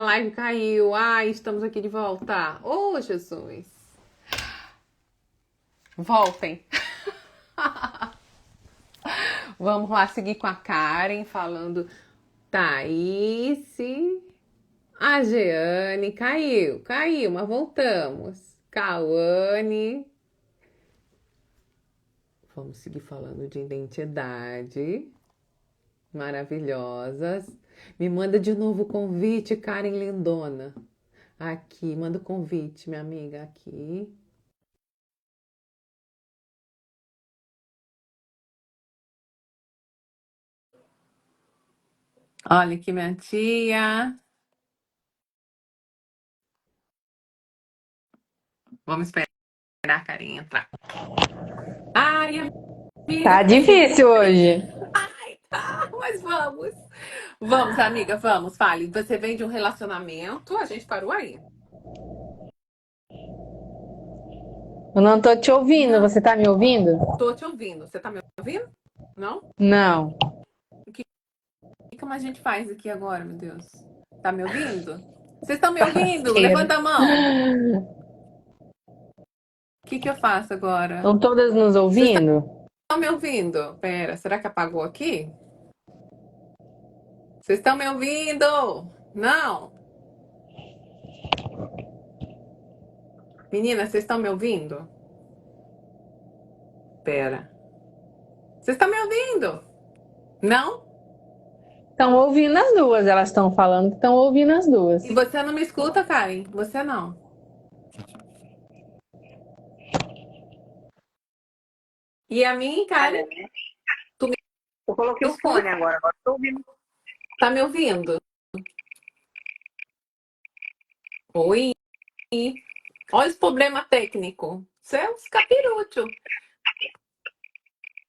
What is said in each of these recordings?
live caiu. Ai, estamos aqui de volta. Oh, Jesus. Voltem. Vamos lá seguir com a Karen falando. Thaís. A Jeane caiu, mas voltamos. Cauane. Vamos seguir falando de identidade. Maravilhosas. Me manda de novo o convite, Karen Lindona. Aqui, manda o convite, minha amiga, aqui. Olha aqui, minha tia. Vamos esperar a Karen entrar. Ai, amiga, Tá caiu. difícil hoje. Ai, tá, mas vamos. Vamos, amiga, vamos, fale. Você vem de um relacionamento, a gente parou aí. Eu não tô te ouvindo. Não, Você tá me ouvindo? tô te ouvindo. Você tá me ouvindo? Não? Não. O que a gente faz aqui agora, meu Deus? Tá me ouvindo? Vocês estão me ouvindo? Parceiro. Levanta a mão. O que eu faço agora? Estão todas nos Vocês ouvindo? estão me ouvindo? Pera, será que apagou aqui? Vocês estão me ouvindo? Não? Meninas, vocês estão me ouvindo? Pera. Vocês estão me ouvindo? Não? Estão ouvindo as duas. Elas estão falando que estão ouvindo as duas. E você não me escuta, Karen? Você não. E a mim, Olha, Karen, né? tu me Eu coloquei o escuta? fone agora tô ouvindo. Tá me ouvindo? Oi? Olha esse problema técnico. Isso é um capiroto. Jesus,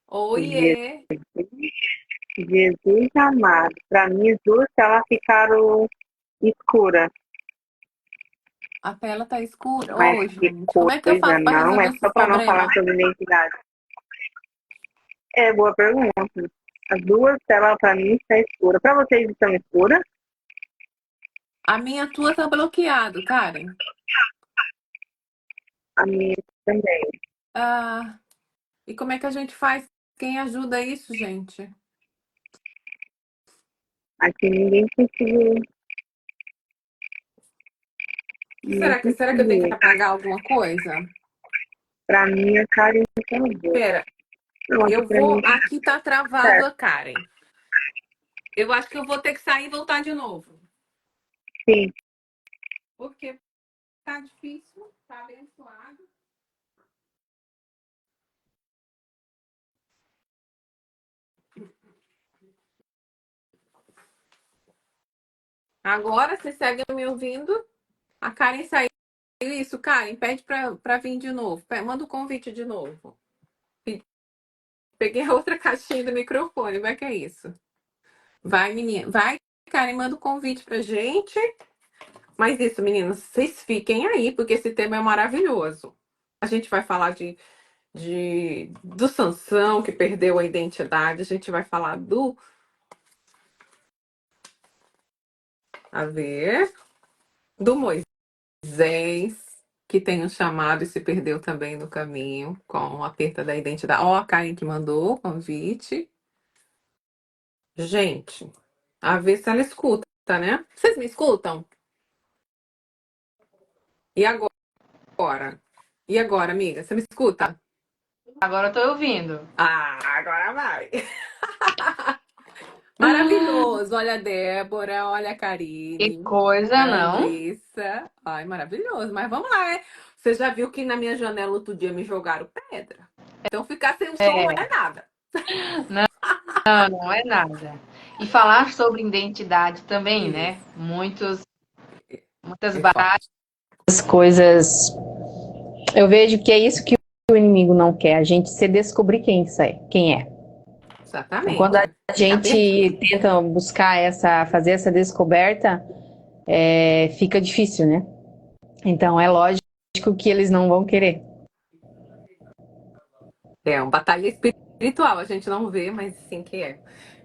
Oiê. Jesus amado. Para mim, as duas telas ficaram escuras. A tela tá escura. Mas Ô, que gente, como é que eu coisa, faço para não. resolver É esses só para não falar problemas? sobre identidade. É, boa pergunta. As duas telas para mim estão escuras. Para vocês estão escuras? A minha tua tá bloqueado, Karen. A minha também. Ah, e como é que a gente faz? Quem ajuda isso, gente? Aqui ninguém conseguiu. Ninguém Será que eu tenho que conseguiu. apagar alguma coisa? Para mim, a Karen salvou. Pera, Não, aqui eu para vou. mim Aqui tá tá travado certo. a Karen. Eu acho que eu vou ter que sair e voltar de novo. Sim. Porque tá difícil, tá abençoado. Agora você segue me ouvindo. A Karen saiu. Isso, Karen, pede pra vir de novo. Manda o convite de novo. Peguei a outra caixinha do microfone. Vai que é isso. Vai, menina. Vai, Karen, manda o convite pra gente. Mas isso, meninas, vocês fiquem aí, porque esse tema é maravilhoso. A gente vai falar do Sansão, que perdeu a identidade. A gente vai falar a ver, do Moisés, que tem um chamado e se perdeu também no caminho, com a perda da identidade. Ó, a Karen que mandou o convite. Gente, a ver se ela escuta, né? Vocês me escutam? E agora? E agora, amiga? Você me escuta? Agora eu tô ouvindo. Ah, agora vai. Maravilhoso. Olha a Débora, olha a Que Karine, coisa, a não? Andressa. Ai, maravilhoso. Mas vamos lá, né? Você já viu que na minha janela outro dia me jogaram pedra? Então ficar sem o som não É, é nada. não é nada. E falar sobre identidade também, né? Isso. Muitas É forte. batalhas, coisas. Eu vejo que é isso que o inimigo não quer, a gente se descobrir quem é. Então, quando a Exatamente. Ficar gente perdido. tenta buscar fazer essa descoberta, fica difícil, né? Então, é lógico que eles não vão querer. É uma batalha espiritual. A gente não vê, mas sim que é.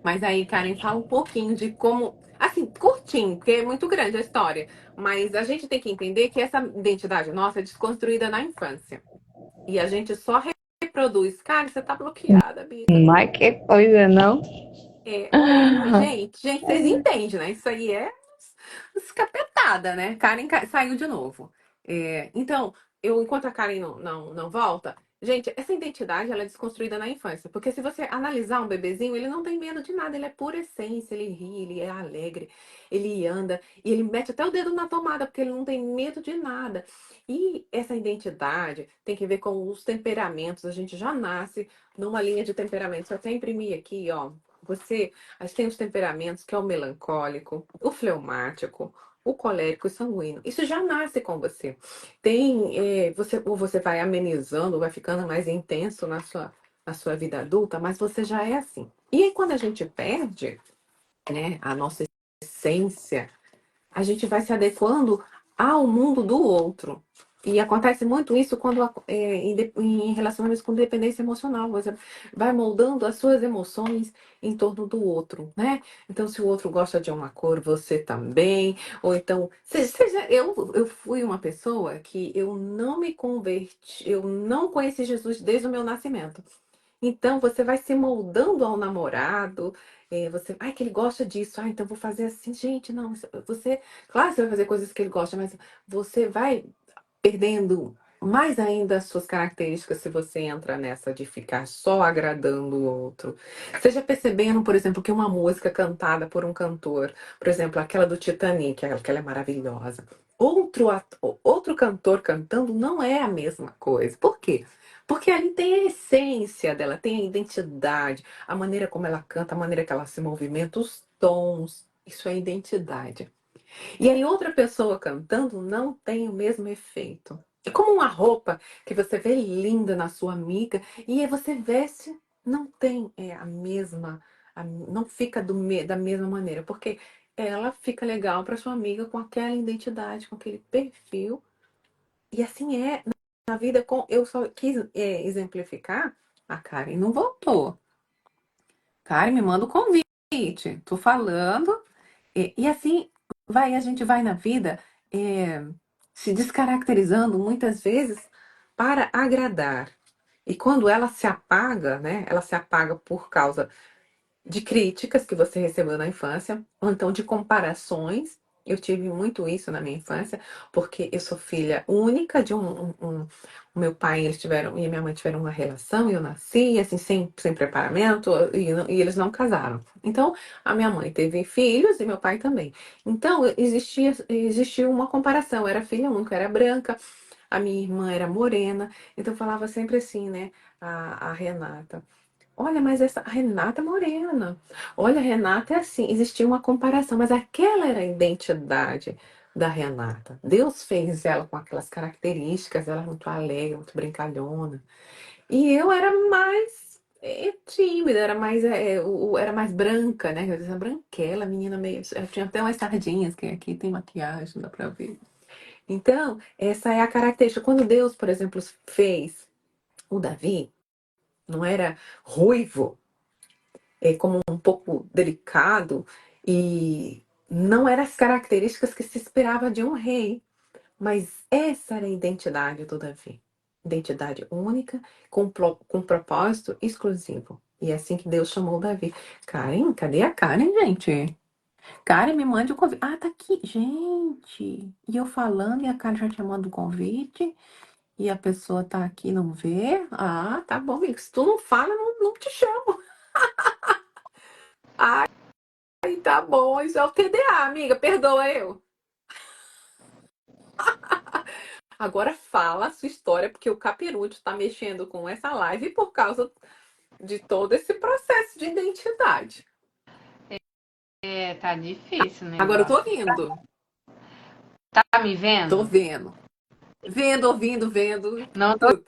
Mas aí, Karen, fala um pouquinho de como. Assim, curtinho, porque é muito grande a história. Mas a gente tem que entender que essa identidade nossa é desconstruída na infância. E a gente só reproduz. Karen, você tá bloqueada, amiga. Mas que coisa, não? Oi, gente, vocês entendem, né? Isso aí é escapetada, né? Karen saiu de novo. Então, enquanto a Karen não volta, gente, essa identidade ela é desconstruída na infância. Porque se você analisar um bebezinho, ele não tem medo de nada, ele é pura essência, ele ri, ele é alegre, ele anda, e ele mete até o dedo na tomada, porque ele não tem medo de nada. E essa identidade tem que ver com os temperamentos. A gente já nasce numa linha de temperamentos. Eu até imprimi aqui, ó. A gente tem os temperamentos, que é o melancólico, o fleumático, o colérico e sanguíneo. Isso já nasce com você. Ou você vai amenizando, vai ficando mais intenso na sua vida adulta, mas você já é assim. E aí, quando a gente perde, né, a nossa essência, a gente vai se adequando ao mundo do outro. E acontece muito isso quando em relacionamentos com dependência emocional. Você vai moldando as suas emoções em torno do outro, né? Então, se o outro gosta de uma cor, você também. Ou então, eu fui uma pessoa que eu não me converti, eu não conheci Jesus desde o meu nascimento. Então, você vai se moldando ao namorado, ai, que ele gosta disso, então vou fazer assim. Gente, não, claro, você vai fazer coisas que ele gosta, mas você vai perdendo mais ainda as suas características se você entra nessa de ficar só agradando o outro. Seja percebendo, por exemplo, que uma música cantada por um cantor, por exemplo, aquela do Titanic, aquela é maravilhosa. Outro cantor cantando não é a mesma coisa. Por quê? Porque ali tem a essência dela, tem a identidade, a maneira como ela canta, a maneira que ela se movimenta, os tons. Isso é identidade. E aí outra pessoa cantando não tem o mesmo efeito. É como uma roupa que você vê linda na sua amiga e aí você veste, não tem a mesma, não fica da mesma maneira, porque ela fica legal para sua amiga com aquela identidade, com aquele perfil. E assim é na vida com. Eu só quis exemplificar. A Karen não voltou. Karen, me manda o convite. Tô falando. E assim a gente vai na vida é, se descaracterizando muitas vezes para agradar. E quando ela se apaga, né? Ela se apaga por causa de críticas que você recebeu na infância, ou então de comparações. Eu tive muito isso na minha infância, porque eu sou filha única de o meu pai e a minha mãe tiveram uma relação e eu nasci assim sem preparamento e eles não casaram. Então, a minha mãe teve filhos e meu pai também. Então, existia uma comparação. Eu era filha única, eu era branca, a minha irmã era morena. Então, eu falava sempre assim, né? A Renata. Olha, mas essa a Renata é morena. Olha, a Renata é assim. Existia uma comparação, mas aquela era a identidade da Renata. Deus fez ela com aquelas características, ela é muito alegre, muito brincalhona. E eu era mais tímida, era mais branca, né? Eu dizia branquela, menina meio. Eu tinha até umas sardinhas, que aqui tem maquiagem, dá pra ver. Então, essa é a característica. Quando Deus, por exemplo, fez o Davi, não era ruivo, como um pouco delicado e não eram as características que se esperava de um rei, mas essa era a identidade do Davi. Identidade única, com propósito exclusivo. E é assim que Deus chamou Davi. Karen, cadê a Karen, gente? Karen, me mande o convite. Ah, tá aqui. Gente, e eu falando e a Karen já te manda o convite e a pessoa tá aqui, não vê? Ah, tá bom, amigo. Se tu não fala, não te chamo. Ai, tá bom. Isso é o TDA, amiga. Perdoa eu. Agora fala a sua história, porque o Capiruto tá mexendo com essa live por causa de todo esse processo de identidade. Tá difícil o Agora eu tô negócio. rindo. Tá me Tô vendo? vendo. Vendo, ouvindo, vendo. Não tô Tudo.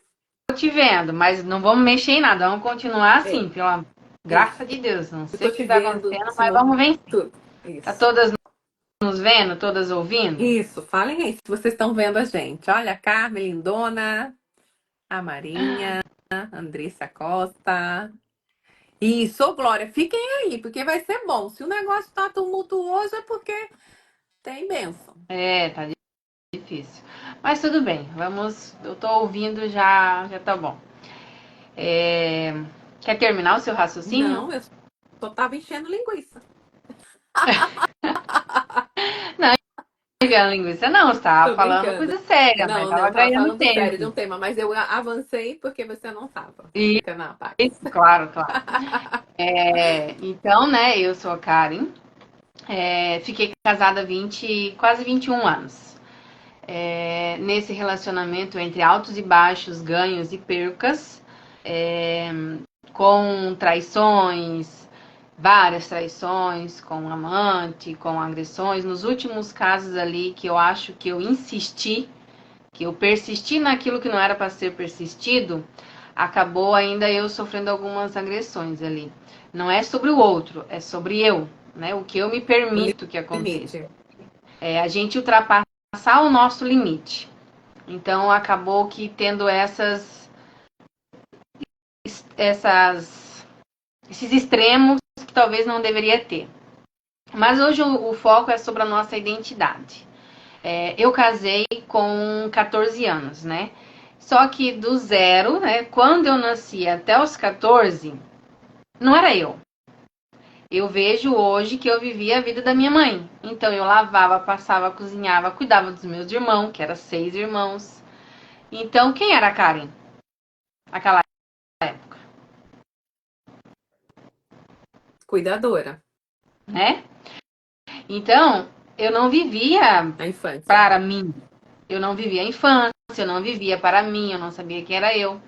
te vendo, mas não vamos mexer em nada. Vamos continuar É, assim, pela graça isso. de Deus. Não Eu sei tô o que te está vendo, acontecendo, se mas vamos movendo. vencer. Tudo. Tá Isso. todas nos vendo, todas ouvindo? Isso. Falem aí se vocês estão vendo a gente. Olha, a Carmen Lindona, a Marinha, a Andressa Costa. Isso, ô, Glória, fiquem aí, porque vai ser bom. Se o negócio tá tumultuoso é porque tem bênção. Tá difícil. Mas tudo bem, vamos. Eu tô ouvindo, já tá bom. Quer terminar o seu raciocínio? Não, eu só tava enchendo linguiça. Não, enfiando linguiça, não, você tava Tô falando brincando. coisa séria, mas Não, não, tava eu tava ganhando falando sério de tempo. um tema, mas eu avancei porque você não tava. E Fica na paz. isso, claro, claro. Então, né, eu sou a Karen. Fiquei casada há quase 21 anos. Nesse relacionamento entre altos e baixos, ganhos e percas, é, com traições, várias traições, com amante, com agressões. Nos últimos casos ali que eu acho que eu insisti, que eu persisti naquilo que não era para ser persistido, acabou ainda eu sofrendo algumas agressões ali. Não é sobre o outro, é sobre eu, né? O que eu me permito que aconteça. Limite. A gente ultrapassar o nosso limite. Então acabou que tendo esses extremos que talvez não deveria ter. Mas hoje o foco é sobre a nossa identidade. Eu casei com 14 anos, né? Só que do zero, né? Quando eu nasci até os 14, não era eu. Eu vejo hoje que eu vivia a vida da minha mãe. Então eu lavava, passava, cozinhava, cuidava dos meus irmãos, que eram 6 irmãos. Então quem era a Karen? Aquela época, Cuidadora. né? Então eu não vivia A infância. para mim. Eu não vivia a infância, eu não vivia para mim, eu não sabia quem era eu.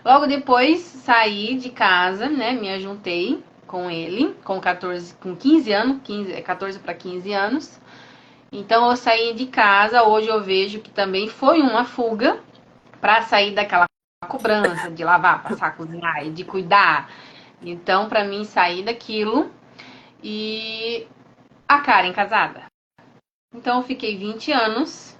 Logo depois saí de casa, né? Me ajuntei com ele, com 15 anos, 14 para 15 anos. Então eu saí de casa, hoje eu vejo que também foi uma fuga para sair daquela cobrança de lavar, passar, cozinhar e de cuidar. Então, para mim, sair daquilo e a Karen casada. Então, eu fiquei 20 anos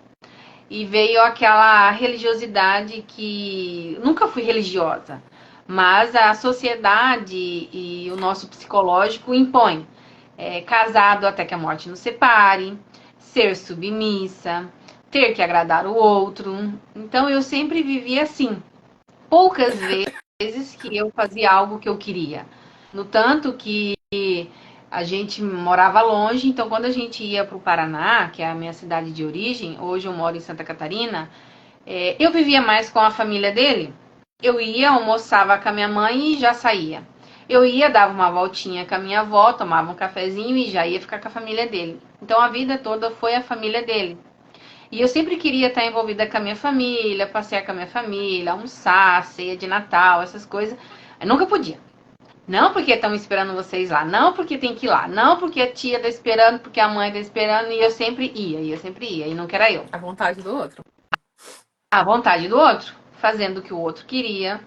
e veio aquela religiosidade que nunca fui religiosa, mas a sociedade e o nosso psicológico impõe. Casado até que a morte nos separe, ser submissa, ter que agradar o outro. Então eu sempre vivi assim. Poucas vezes que eu fazia algo que eu queria. No tanto que a gente morava longe, então quando a gente ia para o Paraná, que é a minha cidade de origem, hoje eu moro em Santa Catarina, eu vivia mais com a família dele. Eu ia, almoçava com a minha mãe e já saía. Eu ia, dava uma voltinha com a minha avó, tomava um cafezinho e já ia ficar com a família dele. Então a vida toda foi a família dele. E eu sempre queria estar envolvida com a minha família, passear com a minha família, almoçar, ceia de Natal, essas coisas. Eu nunca podia. Não porque estão esperando vocês lá, não porque tem que ir lá, não porque a tia tá esperando, porque a mãe tá esperando, e eu sempre ia, e nunca era eu. A vontade do outro. A vontade do outro, fazendo o que o outro queria,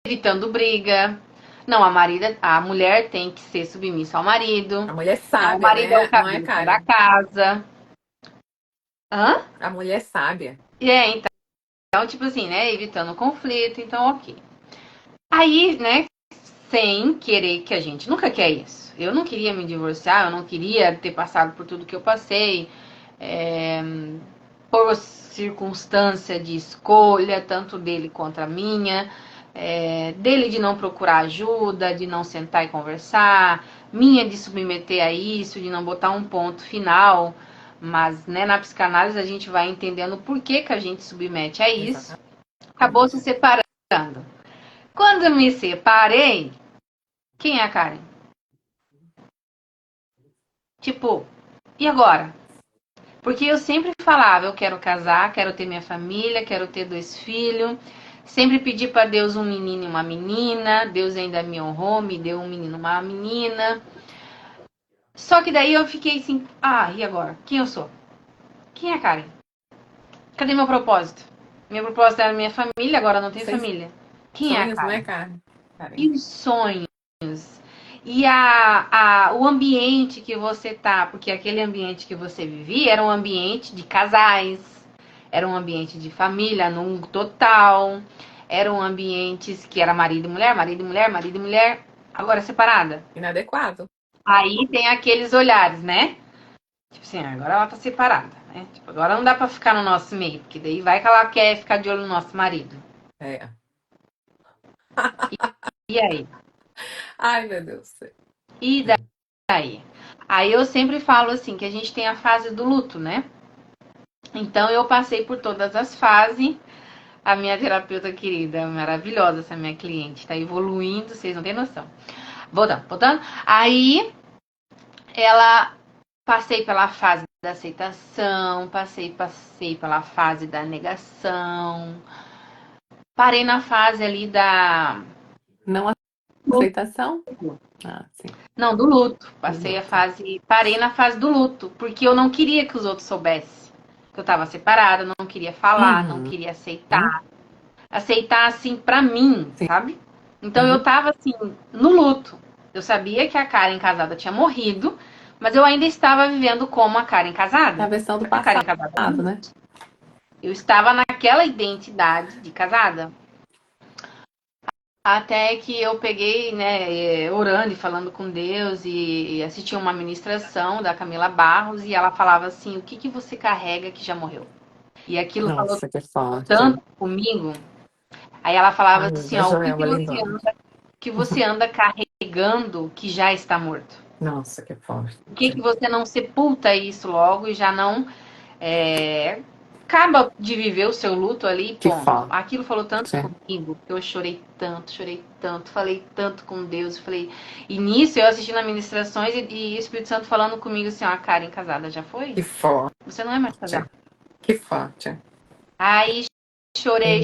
evitando briga. Não, a mulher tem que ser submissa ao marido. A mulher Não, o sábia, marido é o né? Não é, cabeça da Karen? casa. Hã? A mulher sábia. Então, tipo assim, né? Evitando conflito, então ok. Aí, né, sem querer que a gente nunca quer isso. Eu não queria me divorciar, eu não queria ter passado por tudo que eu passei, por circunstância de escolha, tanto dele quanto a minha, dele de não procurar ajuda, de não sentar e conversar, minha de submeter a isso, de não botar um ponto final. Mas, né, na psicanálise a gente vai entendendo por que a gente submete a isso. Exatamente. Acabou se separando. Quando eu me separei, quem é a Karen? Tipo, e agora? Porque eu sempre falava, eu quero casar, quero ter minha família, quero ter 2 filhos. Sempre pedi para Deus um menino e uma menina. Deus ainda me honrou, me deu um menino e uma menina. Só que daí eu fiquei assim, e agora? Quem eu sou? Quem é a Karen? Cadê meu propósito? Meu propósito era minha família, agora não tenho Sem família. Quem é a sonhos, né, Karen? Karen? E os sonhos? E o ambiente que você tá, porque aquele ambiente que você vivia era um ambiente de casais, era um ambiente de família num total, eram ambientes que era marido e mulher, marido e mulher, marido e mulher, agora separada. Inadequado. Aí tem aqueles olhares, né? Tipo assim, agora ela tá separada, né? Tipo, agora não dá pra ficar no nosso meio, porque daí vai que ela quer ficar de olho no nosso marido. É. E aí? Ai, meu Deus. E daí? Aí eu sempre falo assim, que a gente tem a fase do luto, né? Então eu passei por todas as fases. A minha terapeuta querida, maravilhosa, essa minha cliente, tá evoluindo, vocês não têm noção. Voltando. Aí ela passei pela fase da aceitação, passei pela fase da negação, parei na fase ali da. Não aceitação? Ah, sim. Não, do luto. Passei a luto. fase. Parei na fase do luto, porque eu não queria que os outros soubessem que eu tava separada, não queria falar, não queria aceitar. Aceitar assim pra mim, Sim. sabe? Então eu tava assim, no luto. Eu sabia que a Karen casada tinha morrido, mas eu ainda estava vivendo como a Karen casada. É a versão do A Karen passado, casada. né? Eu estava naquela identidade de casada. Até que eu peguei, né, orando e falando com Deus e assisti uma ministração da Camila Barros e ela falava assim, o que que você carrega que já morreu? E aquilo falou Nossa, que forte. tanto comigo. Aí ela falava assim, A ó, o que Joelma lindona. você anda carregando que já está morto? Nossa, que forte. Por que você não sepulta isso logo e já não acaba de viver o seu luto ali, Que ponto. forte. Aquilo falou tanto comigo, que eu chorei tanto, falei tanto com Deus, falei. E nisso eu assistindo a ministrações e o Espírito Santo falando comigo assim, ó, a Karen casada já foi? Que forte. Você não é mais casada. Que forte. Aí chorei.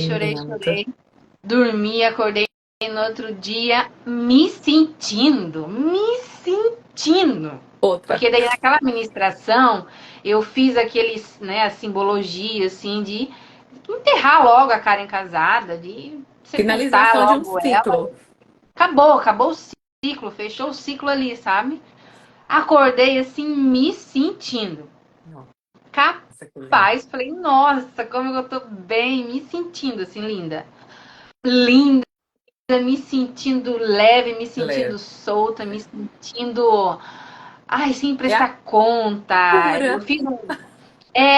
Dormi, acordei no outro dia me sentindo. Outra. Porque daí naquela ministração eu fiz aqueles, né, a simbologia assim de enterrar logo a Karen casada, de Finalização de um logo ciclo. Ela. Acabou o ciclo, fechou o ciclo ali, sabe? Acordei assim me sentindo. Capaz, falei, nossa, como eu tô bem, me sentindo assim, linda, me sentindo leve, me sentindo solta, me sentindo, ai, sem prestar conta. Cura. Eu fiz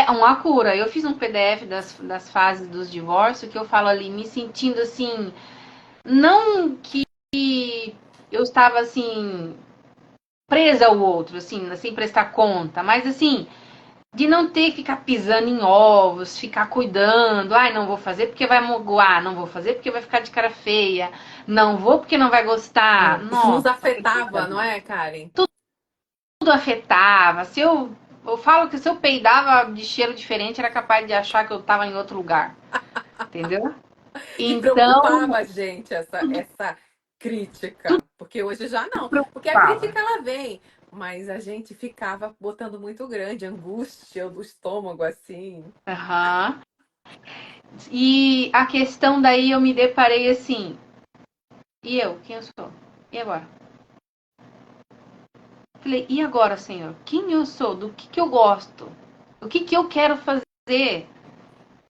uma cura. Eu fiz um PDF das fases dos divórcios que eu falo ali, me sentindo assim, não que eu estava assim presa ao outro, assim, sem prestar conta, mas assim, de não ter que ficar pisando em ovos, ficar cuidando. Ai, não vou fazer porque vai mogoar, não vou fazer porque vai ficar de cara feia, não vou porque não vai gostar. Isso nos afetava, não é, Karen? Tudo afetava. Se eu falo que se eu peidava de cheiro diferente, era capaz de achar que eu tava em outro lugar. Entendeu? E preocupava a gente essa crítica. Porque hoje já não. Porque a crítica ela vem. Mas a gente ficava botando muito grande, angústia do estômago, assim. Uhum. E a questão daí eu me deparei assim. E eu? Quem eu sou? E agora? Falei, e agora, Senhor? Quem eu sou? Do que eu gosto? O que eu quero fazer?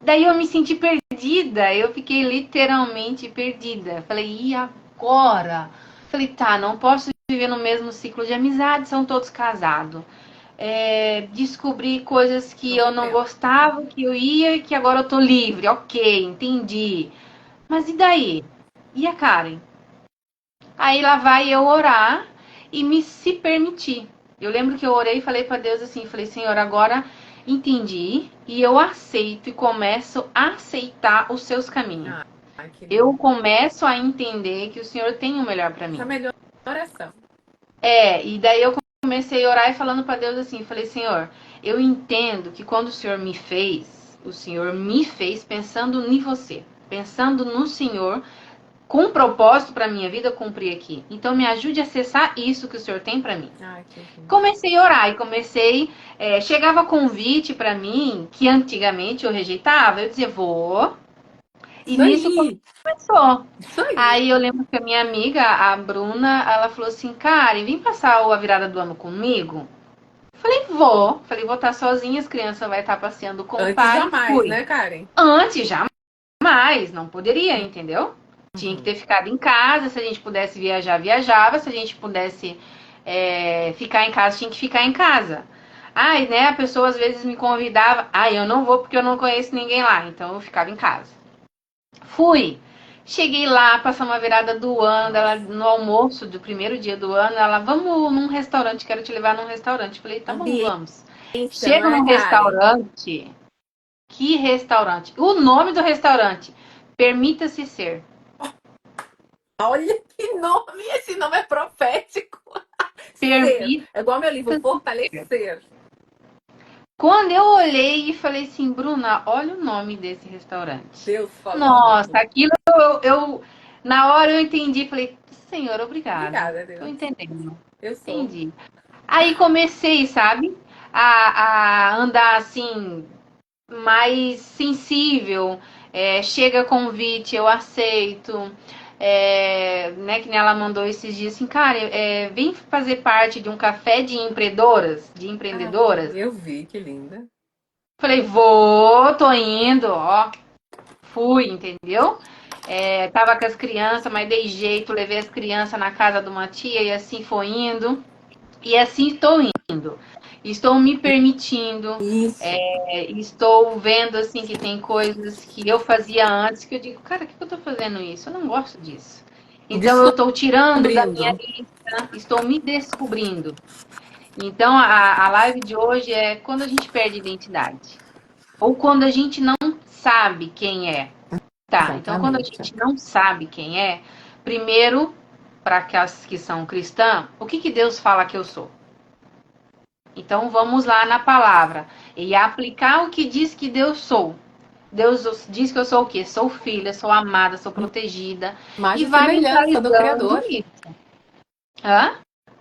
Daí eu me senti perdida. Eu fiquei literalmente perdida. Falei, e agora? Falei, tá, não posso viver no mesmo ciclo de amizade, são todos casados. Descobri coisas que eu não gostava, que eu ia, que agora eu tô livre. Ok, entendi. Mas e daí? E a Karen? Aí lá vai eu orar e me se permitir. Eu lembro que eu orei e falei para Deus assim, falei, Senhor, agora entendi e eu aceito e começo a aceitar os seus caminhos. Eu começo a entender que o Senhor tem o melhor para mim. A melhor oração. E daí eu comecei a orar e falando para Deus assim, falei, Senhor, eu entendo que quando o Senhor me fez pensando em você, pensando no Senhor, com um propósito para minha vida cumprir aqui. Então me ajude a acessar isso que o Senhor tem para mim. Comecei a orar e chegava convite para mim que antigamente eu rejeitava. Eu dizia, vou. E nisso começou. Aí eu lembro que a minha amiga, a Bruna, ela falou assim, Karen, vem passar a virada do ano comigo? Falei, vou. Falei, vou estar sozinha, as crianças vão estar passeando com o pai. Antes jamais, né, Karen? Antes jamais. mais, não poderia, entendeu? Tinha que ter ficado em casa, se a gente pudesse viajar, viajava, se a gente pudesse ficar em casa, tinha que ficar em casa. Ai, né, a pessoa às vezes me convidava, eu não vou porque eu não conheço ninguém lá, então eu ficava em casa. Fui. Cheguei lá, passamos a virada do ano, ela, no almoço do primeiro dia do ano, ela, vamos num restaurante, quero te levar num restaurante. Falei, tá bom, vamos. Chego não é, num Karen? restaurante. Que restaurante? O nome do restaurante, Permita-se Ser. Olha que nome! Esse nome é profético. Ser. É igual meu livro, Fortalecer. Quando eu olhei e falei assim, Bruna, olha o nome desse restaurante. Deus falando. Nossa, aquilo eu na hora eu entendi, falei, Senhor, obrigada. Obrigada, Deus. Tô entendendo. Eu sou. Entendi. Aí comecei, sabe, a andar assim, mais sensível. Chega convite, eu aceito. Né, que nem ela mandou esses dias assim, cara, vem fazer parte de um café de empreendedoras. Eu vi, que linda. Falei, tô indo, ó. Fui, entendeu? Tava com as crianças, mas dei jeito, levei as crianças na casa de uma tia e assim foi indo. E assim estou indo. Estou me permitindo. Isso. Estou vendo assim que tem coisas que eu fazia antes que eu digo, cara, o que eu tô fazendo isso? Eu não gosto disso. Então eu estou tirando da minha lista, estou me descobrindo. Então a live de hoje é quando a gente perde identidade. Ou quando a gente não sabe quem é. Tá, então quando a gente não sabe quem é, primeiro, para aquelas que são cristãs, o que Deus fala que eu sou? Então vamos lá na palavra e aplicar o que diz que Deus sou. Deus diz que eu sou o quê? Sou filha, sou amada, sou protegida. Imagem e vai e semelhança do Criador. Isso. Hã?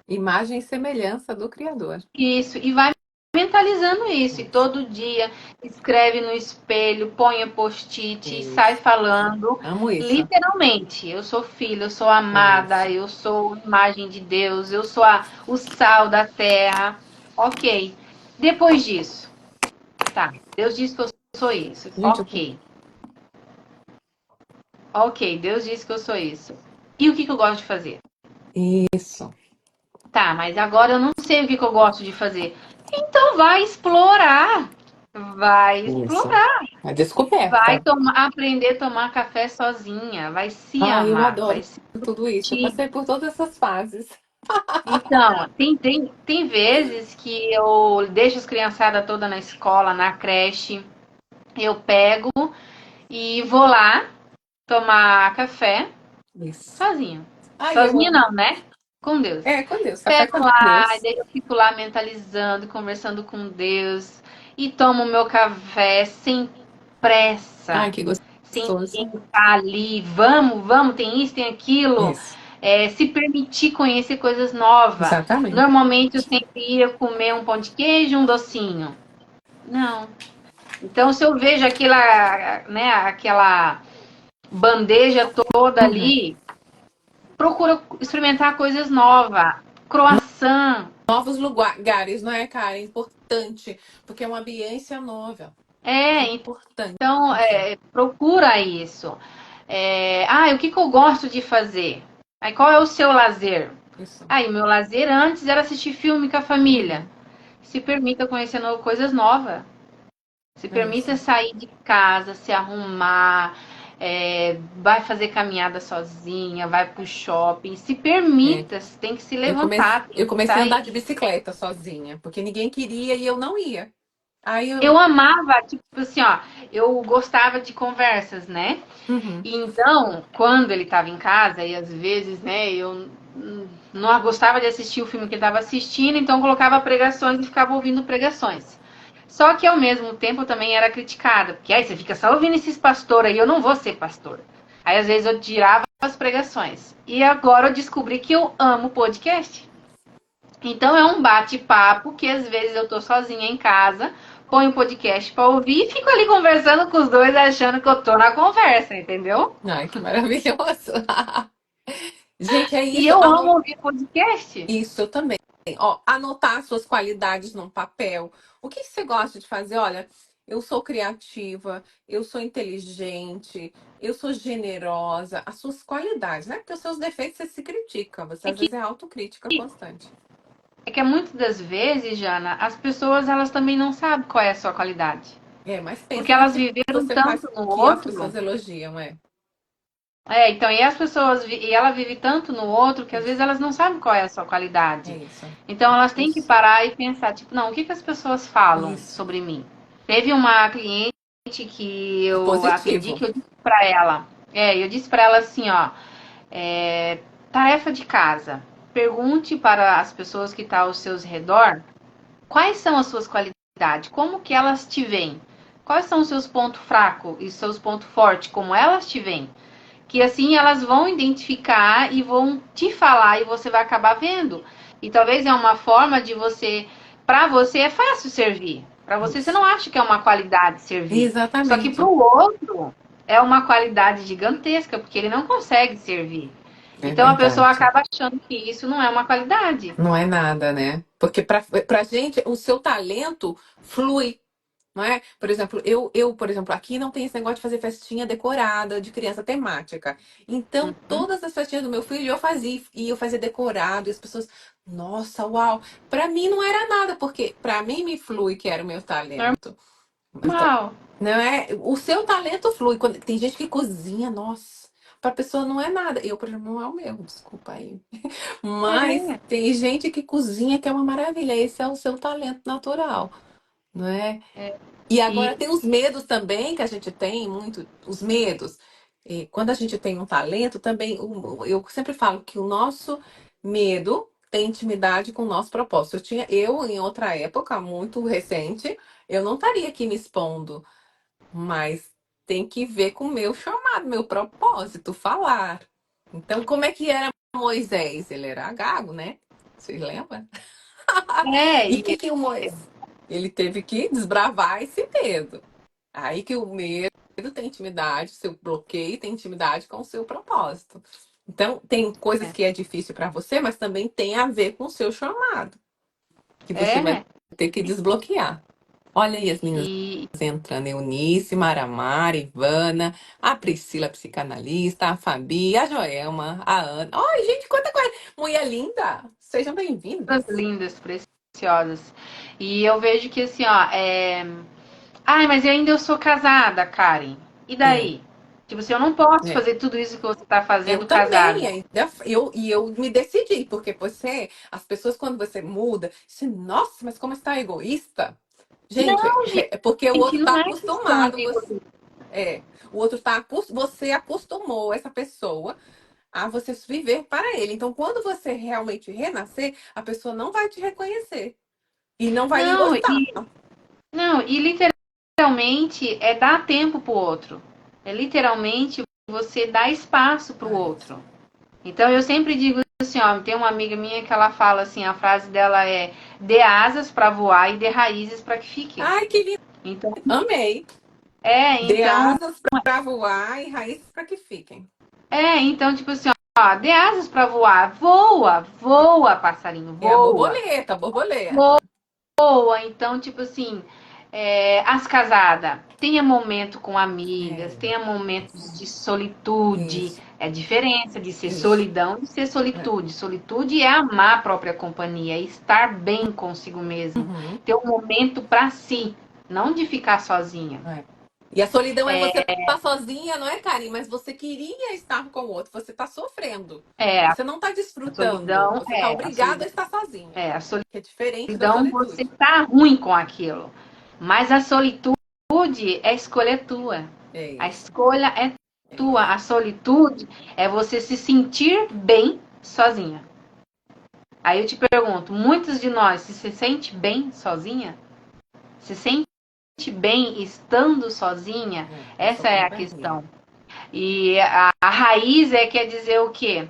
Imagem e semelhança do Criador. Isso, e vai mentalizando isso. E todo dia escreve no espelho, põe post-it e sai falando. Amo isso. Literalmente, eu sou filha, eu sou amada, eu sou imagem de Deus, eu sou o sal da terra. Ok. Depois disso, tá, Deus disse que eu sou isso. Ok. Ok, Deus disse que eu sou isso. E o que eu gosto de fazer? Isso. Tá, mas agora eu não sei o que eu gosto de fazer. Então vai explorar. Vai explorar. A descoberta. Vai aprender a tomar café sozinha. Vai se amar. Eu adoro vai se tudo isso. Eu passei por todas essas fases. Então, tem vezes que eu deixo as criançadas toda na escola, na creche. Eu pego e vou lá tomar café sozinha. Sozinha não, né? Com Deus. Com Deus. Pego lá, e daí eu fico lá mentalizando, conversando com Deus. E tomo meu café sem pressa. Ai, que gostoso. Sem ninguém tá ali. Vamos, tem isso, tem aquilo. Se permitir conhecer coisas novas. Exatamente. Normalmente eu sempre ia comer um pão de queijo, um docinho. Não. Então, se eu vejo aquela bandeja toda ali, procura experimentar coisas novas. Croissant. Novos lugares, não é, cara? É importante, porque é uma ambiência nova. É importante. Então, procura isso. O que eu gosto de fazer? Aí, qual é o seu lazer? Isso. O meu lazer antes era assistir filme com a família. Se permita conhecer coisas novas. Se permita sair de casa, se arrumar, vai fazer caminhada sozinha, vai pro shopping. Se permita, você tem que se levantar. Eu comecei a andar de bicicleta sozinha, porque ninguém queria e eu não ia. Aí eu amava, tipo assim, ó, eu gostava de conversas, né? E então, quando ele tava em casa, e às vezes, né, eu não gostava de assistir o filme que ele tava assistindo, então eu colocava pregações e ficava ouvindo pregações. Só que ao mesmo tempo eu também era criticada, porque aí você fica só ouvindo esses pastores aí, eu não vou ser pastora. Aí às vezes eu tirava as pregações. E agora eu descobri que eu amo podcast. Então é um bate-papo que às vezes eu tô sozinha em casa, ponho um podcast para ouvir e fico ali conversando com os dois, achando que eu tô na conversa, entendeu? Ai, que maravilhoso. Gente, é isso. E eu amo ouvir podcast. Isso, eu também. Anotar suas qualidades num papel. O que você gosta de fazer? Olha, eu sou criativa, eu sou inteligente, eu sou generosa, as suas qualidades, né? Porque os seus defeitos você se critica, você É às que, vezes é autocrítica constante. é que muitas das vezes, Jana, as pessoas elas também não sabem qual é a sua qualidade. É, mas Porque pensa elas naquilo que viveram você faz tanto no que as outro. pessoas elogiam, é. Então, e as pessoas, e ela vive tanto no outro que às vezes Isso, elas não sabem qual é a sua qualidade. é isso. Então, elas têm que Isso, parar e pensar, tipo, não, o que que as pessoas falam isso. sobre mim? Teve uma cliente que O eu atendi, positivo. que eu disse pra ela, eu disse pra ela assim, ó, tarefa de casa. Pergunte para as pessoas que estão ao seu redor quais são as suas qualidades, como que elas te veem, quais são os seus pontos fracos e seus pontos fortes, como elas te veem. Que assim elas vão identificar e vão te falar e você vai acabar vendo. E talvez é uma forma de você, para você é fácil servir. Para você Isso. não acha que é uma qualidade servir. Só que para Exatamente. o outro é uma qualidade gigantesca, porque ele não consegue servir. É Então a pessoa verdade. acaba achando que isso não é uma qualidade. Não é nada, né? Porque pra gente, o seu talento flui, não é? Por exemplo, por exemplo, aqui não tem esse negócio de fazer festinha decorada de criança temática. Então, Uhum. todas as festinhas do meu filho eu fazia, e eu fazia decorado, e as pessoas, nossa, uau! Pra mim não era nada, porque pra mim me flui que era o meu talento. Então, Normal. não é? O seu talento flui. Quando, tem gente que cozinha, nossa, pra pessoa não é nada. Eu, por exemplo, não é o meu, desculpa aí. Mas É, tem gente que cozinha que é uma maravilha. Esse é o seu talento natural, não é? é. E agora E tem os medos também que a gente tem muito, os medos. E quando a gente tem um talento, também eu sempre falo que o nosso medo tem intimidade com o nosso propósito. Eu em outra época, muito recente, eu não estaria aqui me expondo, mas tem que ver com o meu chamado, meu propósito, falar. Então, como é que era Moisés? Ele era gago, né? Vocês lembram? E o e que que o Moisés? Ele teve que desbravar esse medo. Aí que o medo tem intimidade, o seu bloqueio tem intimidade com o seu propósito. Então, tem coisas que é difícil para você, mas também tem a ver com o seu chamado, que você vai é, ter que desbloquear. Olha aí as meninas e entrando, Eunice, Maramara, Ivana, a Priscila, psicanalista, a Fabi, a Joelma, a Ana. Ai, gente, quanta coisa! Mulher linda! Sejam coisas bem-vindas. lindas, preciosas. E eu vejo que assim, ó, ai, mas eu sou casada, Karen. E É, daí? Tipo assim, eu não posso é. fazer tudo isso que você tá Eu fazendo também, casada. ainda, eu me decidi, porque as pessoas, quando você muda, dizem, nossa, mas como está egoísta? Gente, Não, é porque o gente, outro não está é questão acostumado, de egoísmo. o outro tá, você acostumou essa pessoa a você viver para ele. Então, quando você realmente renascer, a pessoa não vai te reconhecer e não vai lhe Não, gostar. e literalmente é dar tempo pro outro. É literalmente você dar espaço pro Ai, outro. Então eu sempre digo assim, ó, tem uma amiga minha que ela fala assim, a frase dela é: dê asas para voar e dê raízes para que fique. ai, que lindo, Então, amei. Dê então, asas para voar e raízes para que fiquem. então tipo assim, ó, dê asas para voar, voa, voa, passarinho, É a voa, borboleta, a borboleta. voa. Então, tipo assim, as casadas, tenha momento com amigas, É, tenha momentos de solitude. isso, É a diferença de ser isso. solidão e ser É. solitude. Solitude é amar a própria companhia, é estar bem consigo mesmo, Uhum, ter um momento para si, não de ficar sozinha. é. E a solidão é você estar sozinha, não é, Karen? Mas você queria estar com o outro, você está sofrendo. É, a Você não está desfrutando, solidão, você está obrigado a solidão, estar sozinho, a que é diferente da solidão você solitude. tá ruim com aquilo. Mas a solitude é escolha tua. É A isso, escolha é é tua. isso. A solitude é você se sentir bem sozinha. Aí eu te pergunto, muitos de nós se sente bem sozinha? Se sente bem estando sozinha? Eu sou Essa é a companhia. questão. E a raiz quer dizer o quê?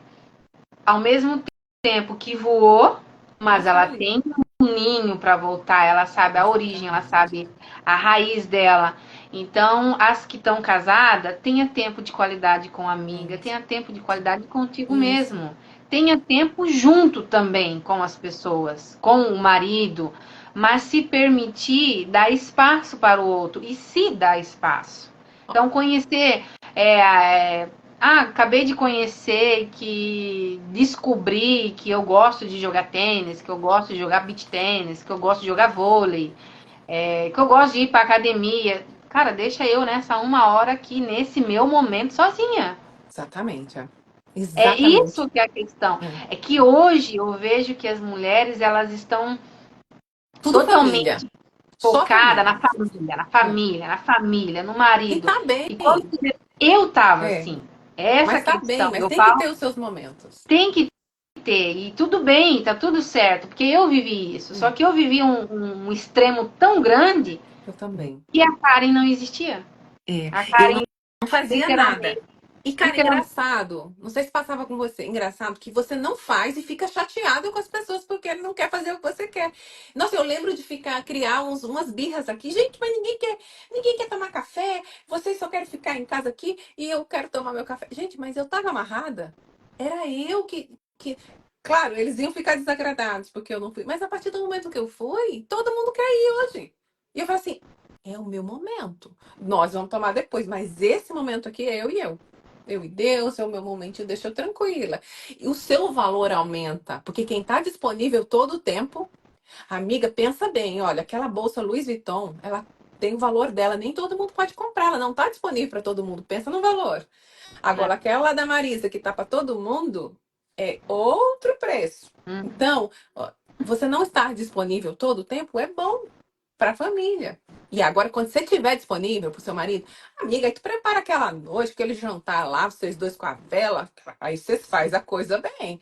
Ao mesmo tempo que voou, mas Mas tá ela ali. tem um ninho para voltar, ela sabe a origem, ela Exatamente. sabe a raiz dela. Então, as que estão casadas, tenha tempo de qualidade com a É amiga, isso. tenha tempo de qualidade contigo Isso. mesmo. Tenha tempo junto também com as pessoas, com o marido. mas se permitir dar espaço para o outro e se dar espaço. Então, conhecer. Acabei de conhecer que descobri que eu gosto de jogar tênis, que eu gosto de jogar beach tênis, que eu gosto de jogar vôlei, que eu gosto de ir para academia. Cara, deixa eu nessa 1 hora aqui, nesse meu momento, sozinha. Exatamente. É Exatamente. isso que é a questão. É que hoje eu vejo que as mulheres, elas estão Tudo totalmente família. Só focada família. na família, no E marido. tá bem. E quando eu tava É. assim, essa Mas tá bem, questão, mas eu tem que falo, ter os seus momentos. tem que ter, e tudo bem, tá tudo certo, porque eu vivi isso. Só que eu vivi um extremo tão grande Eu também. que a Karen não existia. É. A Eu Karen, não fazia nada. literalmente, E, cara, engraçado, não sei se passava com você, engraçado que você não faz e fica chateado com as pessoas porque ele não quer fazer o que você quer. Nossa, eu lembro de criar umas birras aqui. Gente, mas ninguém quer tomar café, vocês só querem ficar em casa aqui e eu quero tomar meu café. Gente, mas eu tava amarrada. Era eu que... Claro, eles iam ficar desagradados porque eu não fui. Mas a partir do momento que eu fui, todo mundo quer ir hoje. E eu falo assim, é o meu momento. Nós vamos tomar depois, mas esse momento aqui é eu e eu. Eu e Deus, é o meu momento, deixa eu tranquila. E o seu valor aumenta, porque quem está disponível todo o tempo, amiga, pensa bem, olha, aquela bolsa Louis Vuitton, ela tem o valor dela, nem todo mundo pode comprar, ela não está disponível para todo mundo, pensa no valor. Agora, aquela da Marisa que tá para todo mundo, é outro preço. Então, ó, você não estar disponível todo o tempo é bom para a família. E agora, quando você estiver disponível para o seu marido, amiga, aí tu prepara aquela noite, aquele jantar lá, vocês dois com a vela, aí vocês faz a coisa bem.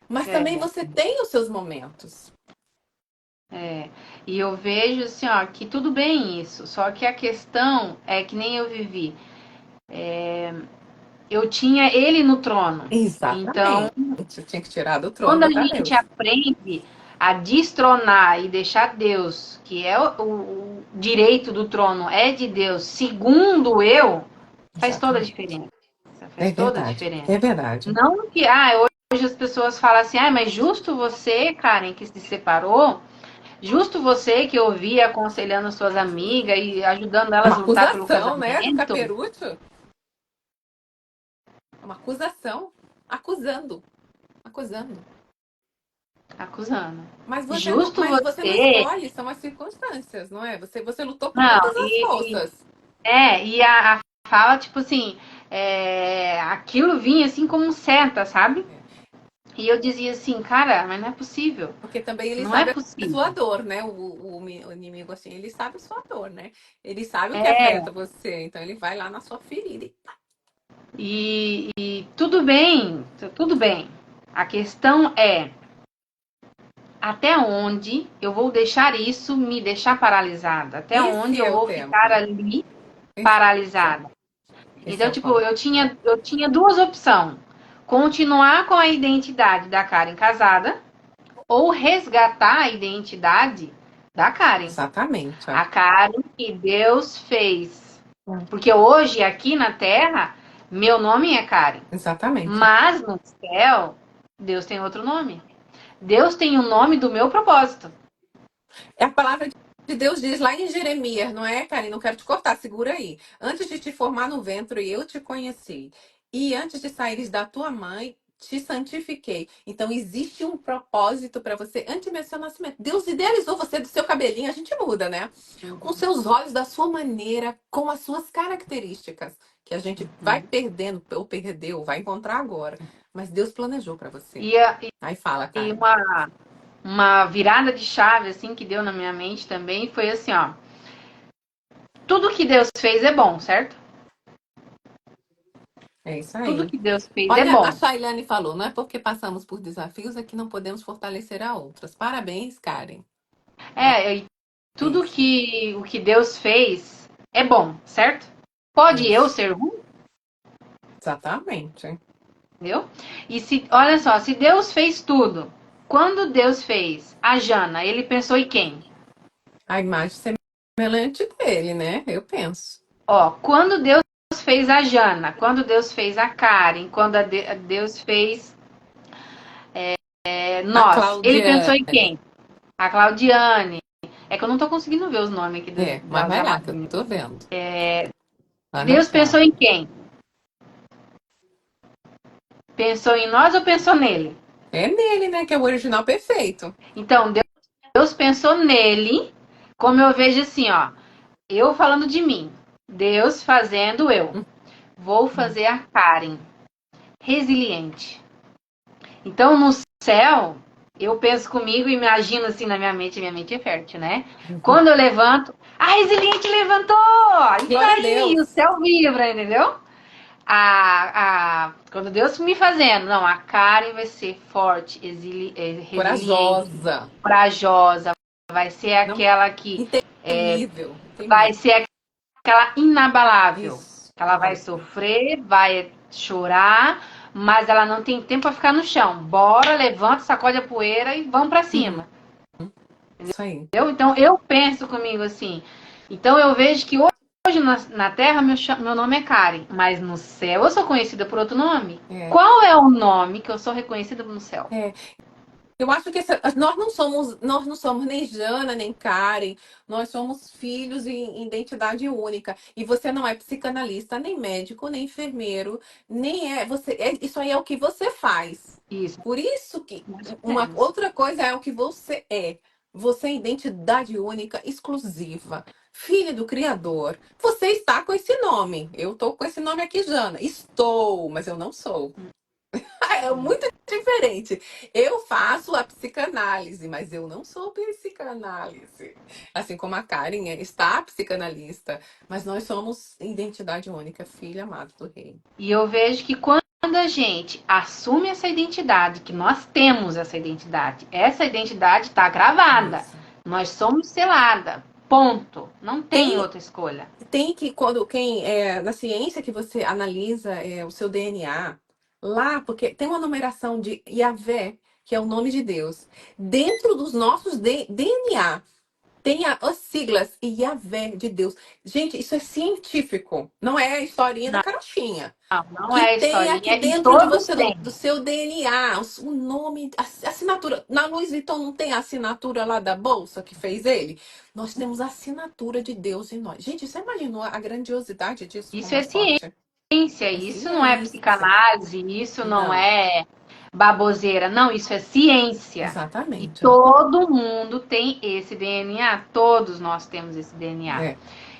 Mas também você tem os seus momentos. E eu vejo assim, ó, que tudo bem isso, só que a questão é que nem eu vivi. Eu tinha ele no trono. Então, Exatamente. Você tinha que tirar do trono e quando a botar gente Deus. aprende a destronar e deixar Deus, que é o direito do trono, é de Deus, segundo eu, faz toda a Exatamente. diferença. É Faz toda a verdade. diferença. É verdade. Não que, hoje as pessoas falam assim, mas justo você, Karen, que se separou, justo você que ouvia aconselhando suas amigas e ajudando elas Uma a lutar pelo acusação, né, do casamento. Caperuccio? Uma acusação. Acusando. Acusando. Mas Justo você não você. escolhe, são as circunstâncias, não é? Você lutou com Não, todas as forças. e a fala, tipo assim, aquilo vinha assim como seta, sabe? E eu dizia assim, cara, mas não é possível. Porque também ele Não é sabe a possível. sua dor, né? O inimigo, assim, ele sabe a sua dor, né? Ele sabe o que afeta você. Então ele vai lá na sua ferida. E tudo bem, tudo bem. A questão é até onde eu vou deixar isso me deixar paralisada? Até onde Esse eu é o vou tema. ficar ali paralisada? Esse Então, é o tipo, ponto. eu tinha duas opções. Continuar com a identidade da Karen casada ou resgatar a identidade da Karen. Exatamente. A Karen que Deus fez. Porque hoje, aqui na Terra, meu nome é Karen. Exatamente. Mas no céu, Deus tem outro nome. Deus tem o nome do meu propósito. É a palavra de Deus diz lá em Jeremias, não é, Karen? Não quero te cortar, segura aí. Antes de te formar no ventre, eu te conheci. E antes de saíres da tua mãe, te santifiquei. Então, existe um propósito para você antes do seu nascimento. Deus idealizou você do seu cabelinho, a gente muda, né? Com seus olhos, da sua maneira, com as suas características, que a gente vai perdendo, ou perdeu, vai encontrar agora. Mas Deus planejou para você. Aí fala, E Karen. uma virada de chave, assim, que deu na minha mente também, foi assim, ó. Tudo que Deus fez é bom, certo? É isso aí. Tudo que Deus fez é Olha, bom. a Shailane falou, não é porque passamos por desafios é que não podemos fortalecer a outras. Parabéns, Karen. E tudo que o que Deus fez é bom, certo? Pode eu ser ruim? Exatamente. Entendeu? E olha só, se Deus fez tudo, quando Deus fez a Jana, ele pensou em quem? A imagem semelhante dele, né? Eu penso. Quando Deus fez a Jana, quando Deus fez a Karen, quando Deus fez nós, ele pensou em quem? A Claudiane. É que eu não tô conseguindo ver os nomes aqui Mas das vai lá, que eu amarelinhas. tô vendo. Deus Anotar. pensou em quem? Pensou em nós ou pensou nele? É nele, né? Que é o original perfeito. Então, Deus pensou nele, como eu vejo assim, ó. Eu falando de mim. Deus fazendo eu. Vou fazer a Karen resiliente. Então, no céu, eu penso comigo e imagino assim na minha mente é fértil, né? Quando eu levanto, a resiliente levantou! Isso Glória a aí, o Deus. céu vibra, entendeu? Quando Deus me fazendo, não, a Karen vai ser forte, resiliente, Corajosa. corajosa, vai ser Não, aquela que intemível. vai Intemível. ser aquela inabalável. Isso. Ela vai sofrer, vai chorar, mas ela não tem tempo para ficar no chão. Bora, levanta, sacode a poeira e vamos para cima. Isso aí. Entendeu? Então eu penso comigo assim. Então eu vejo que hoje na Terra meu nome é Karen, mas no céu eu sou conhecida por outro nome. Qual é o nome que eu sou reconhecida no céu? Eu acho que nós não somos nem Jana, nem Karen, nós somos filhos em identidade única. E você não é psicanalista, nem médico, nem enfermeiro, nem isso aí é o que você faz. Isso. Por isso que Nós uma temos. outra coisa é o que você é. Você é identidade única, exclusiva, filha do Criador. Você está com esse nome. Eu estou com esse nome aqui, Jana. Estou, mas eu não sou. É muito diferente. Eu faço a psicanálise, mas eu não sou psicanálise. Assim como a Karen está psicanalista, mas nós somos identidade única, filha amada do rei. E eu vejo que quando a gente assume essa identidade, que nós temos essa identidade está gravada. Isso. Nós somos selada. Ponto. Não tem Tem, outra escolha. tem que, quando quem na ciência que você analisa o seu DNA, lá, porque tem uma numeração de Yahvé, que é o nome de Deus, dentro dos nossos DNA. Tem as siglas Yahvé de Deus. Gente, isso é científico. Não é a historinha da carochinha. Não Que é tem aqui historinha. E dentro de todos você, têm. do seu DNA, o nome, a assinatura. Na Louis Vuitton não tem a assinatura lá da bolsa que fez ele? Nós temos a assinatura de Deus em nós. Gente, você imaginou a grandiosidade disso? Isso Como é é forte? ciência. É Isso não é ciência. psicanálise. Isso não Não, é baboseira. Não, isso é ciência. E exatamente. todo mundo tem esse DNA. Todos nós temos esse DNA. É,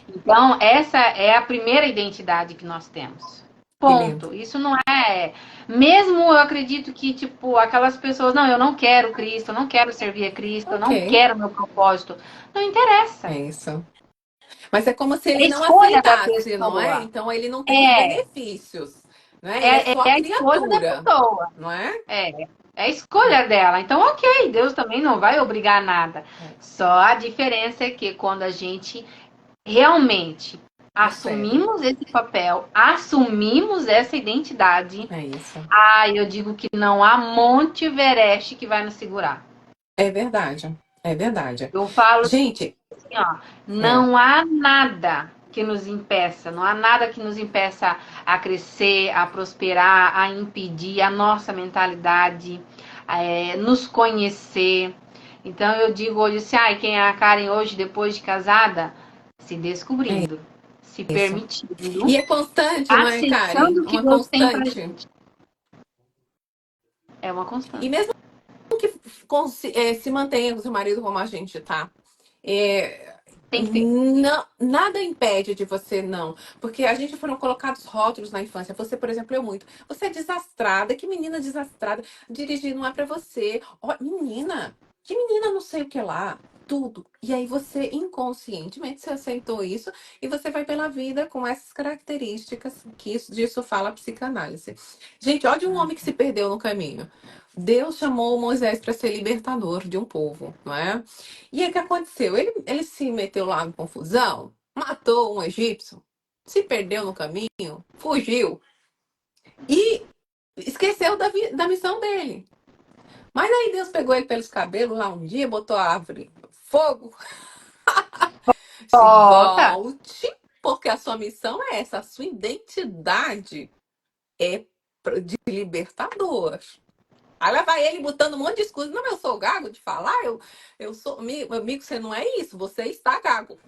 Então, essa é a primeira identidade que nós temos. que lindo. Ponto. Isso não é. Mesmo eu acredito que, tipo, aquelas pessoas, não, eu não quero Cristo, eu não quero servir a Cristo, eu não Ok, quero meu propósito. Não interessa. é isso. Mas é como se É a ele não escolha da aceitasse, não é? pessoa. Então ele não tem os É, benefícios, né? Ele é só é a a escolha da criatura, pessoa. não é? É a escolha dela. Então, ok, Deus também não vai obrigar a nada. Só a diferença é que quando a gente realmente Recebe. assumimos esse papel, assumimos essa identidade, É isso. eu digo que não há Monte Everest que vai nos segurar. É verdade. É verdade. Eu falo Gente, assim, ó, é, não há nada que nos impeça, não há nada que nos impeça a crescer, a prosperar, a impedir a nossa mentalidade, nos conhecer. Então eu digo hoje assim, quem é a Karen hoje, depois de casada? Se é descobrindo, se isso. permitindo, E é constante, não é, Karen? aceitando o que Uma Deus tem pra constante. gente. É uma E constante. mesmo que se mantenha com seu marido como a gente, tá? É, Tem que ter. não, nada impede de você não. Porque a gente foram colocados rótulos na infância. Você, por exemplo, eu muito. Você é desastrada, que menina desastrada. Dirigir não é pra você. Ó, menina, que menina não sei o que lá. Tudo. E aí você, inconscientemente, você aceitou isso e você vai pela vida com essas características que disso fala a psicanálise. Gente, olha um homem que se perdeu no caminho. Deus chamou Moisés para ser libertador de um povo, não é? E aí o que aconteceu? Ele se meteu lá em confusão, matou um egípcio, se perdeu no caminho, fugiu e esqueceu da missão dele. Mas aí Deus pegou ele pelos cabelos lá um dia, botou a árvore no fogo, se Volta. volte, porque a sua missão é essa, a sua identidade é de libertador. Aí lá vai ele botando um monte de escusa. Não, eu sou gago de falar, eu sou. Amigo, você não é isso, você está gago.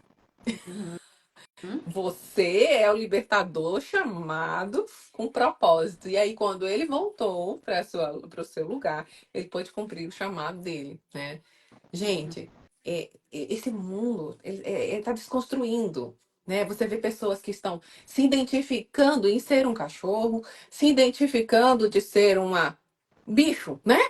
Uhum. Você é o libertador chamado com propósito. E aí, quando ele voltou para o seu lugar, ele pôde cumprir o chamado dele, né? Gente, esse mundo está desconstruindo, né? Você vê pessoas que estão se identificando em ser um cachorro, se identificando de ser uma bicho, né?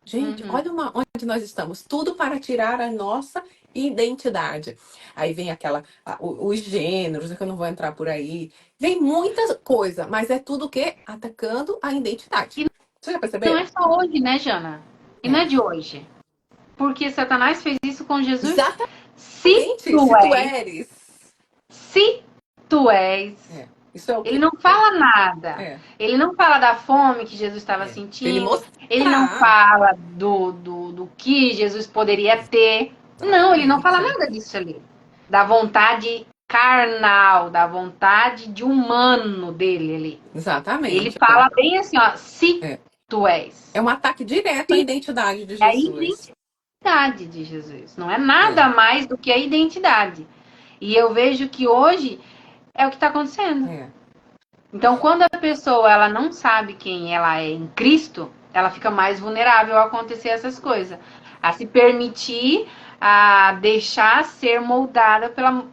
Gente, Uhum. olha onde nós estamos. Tudo para tirar a nossa identidade. Aí vem os gêneros, que eu não vou entrar por aí. Vem muita coisa, mas é tudo o quê? Atacando a identidade. E Vocês já não é perceberam? só hoje, né, Jana? E não É. é de hoje. Porque Satanás fez isso com Jesus. Se Exatamente. tu Se tu és, eres. se tu és. É. Isso é o Ele quê? não fala nada. É. Ele não fala da fome que Jesus estava É. Pra ele sentindo. Ele não mostrar. fala do que Jesus poderia ter. Não, ele não fala Exatamente. nada disso ali. Da vontade carnal, da vontade de humano dele ali. Ele Exatamente. fala bem assim, ó, se É. tu és. É um ataque direto à Se identidade de é a Jesus. identidade de Jesus. Não é É. nada mais do que a identidade. E eu vejo que hoje é o que está acontecendo. É. Então, quando a pessoa ela não sabe quem ela é em Cristo, ela fica mais vulnerável a acontecer essas coisas, a se permitir, a deixar ser moldada pela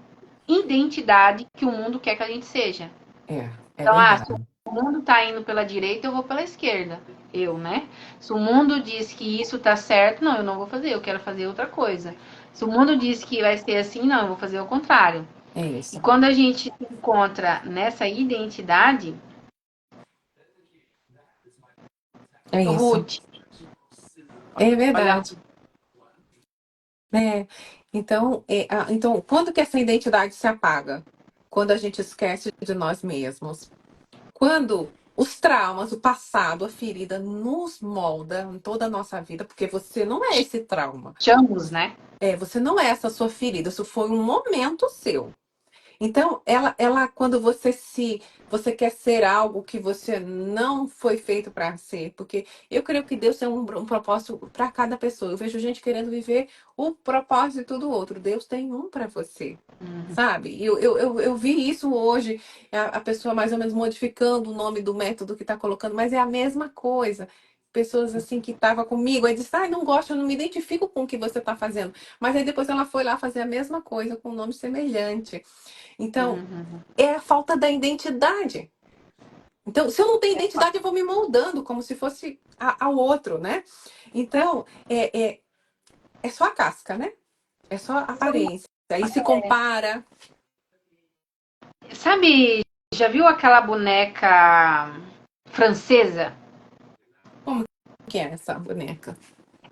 identidade que o mundo quer que a gente seja. É. É Então, se verdade. o mundo está indo pela direita, eu vou pela esquerda. Eu, né? Se o mundo diz que isso tá certo, não, eu não vou fazer, eu quero fazer outra coisa. Se o mundo diz que vai ser assim, não, eu vou fazer o contrário. É E isso. quando a gente se encontra nessa identidade, É isso. Ruth, É olha, verdade. É. Então, quando que essa identidade se apaga? Quando a gente esquece de nós mesmos. Quando os traumas, o passado, a ferida nos molda em toda a nossa vida, porque você não é esse trauma. achamos, né? Você não é essa sua ferida, isso foi um momento seu. Então, quando você quer ser algo que você não foi feito para ser, porque eu creio que Deus tem um propósito para cada pessoa. Eu vejo gente querendo viver o propósito do outro. Deus tem um para você, sabe? E eu vi isso hoje, a pessoa mais ou menos modificando o nome do método que está colocando, mas é a mesma coisa. Pessoas assim que estavam comigo, aí disse, não gosto, eu não me identifico com o que você está fazendo. Mas aí depois ela foi lá fazer a mesma coisa com um nome semelhante. Então, é a falta da identidade. Então, se eu não tenho identidade, eu vou me moldando como se fosse ao outro, né? Então, é só a casca, né? É só a aparência. Aí se compara. Sabe, já viu aquela boneca francesa? Como que é essa boneca?